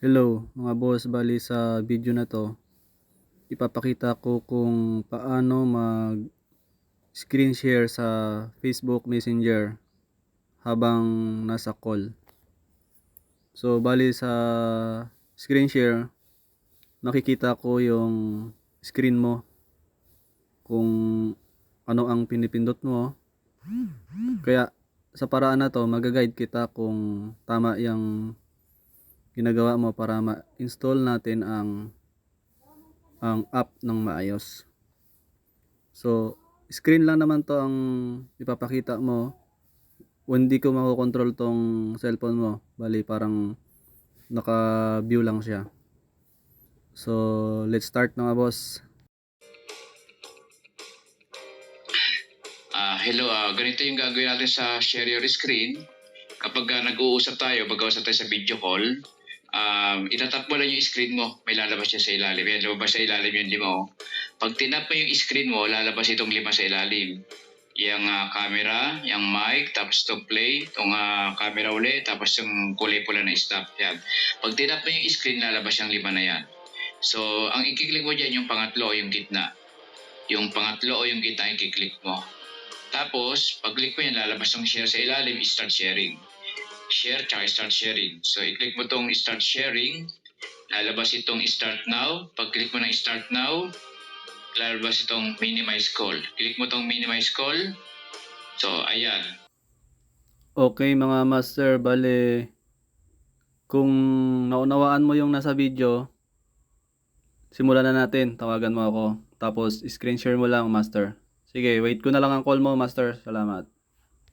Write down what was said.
Hello mga boss, bali sa video na to ipapakita ko kung paano mag screen share sa Facebook Messenger habang nasa call. So bali sa screen share makikita ko yung screen mo, kung ano ang pinipindot mo. Kaya sa paraan na to magaguide kita kung tama yung ginagawa mo para ma-install natin ang app ng maayos. So, screen lang naman to ang ipapakita mo. Hindi ko makokontrol tong cellphone mo. Bali, parang naka-view lang siya. So, let's start na nga, boss. Hello, ganito yung gagawin natin sa share your screen. Kapag nag-uusap tayo, mag-uusap tayo sa video call, itatap mo lang yung screen mo, may lalabas siya sa ilalim. Yan, lumabas sa ilalim yung 5. Oh. Pag tinap mo yung screen mo, lalabas itong 5 sa ilalim. Yung camera, yung mic, tapos itong play, itong camera uli, tapos yung kulay pula na stop. Yan. Pag tinap mo yung screen, lalabas yung 5 na yan. So, ang i-click mo dyan yung pangatlo o yung gitna. Yung pangatlo o yung gitna, i-click mo. Tapos, pag-click mo yan, lalabas yung share sa ilalim, start sharing. Share, tsaka start sharing. So, i-click mo itong start sharing, lalabas itong start now. Pag-click mo ng start now, lalabas itong minimize call. Click mo itong minimize call. So, ayan. Okay mga master, bali, kung naunawaan mo yung nasa video, simulan na natin. Tawagan mo ako. Tapos, screen share mo lang, master. Sige, wait ko na lang ang call mo, master. Salamat.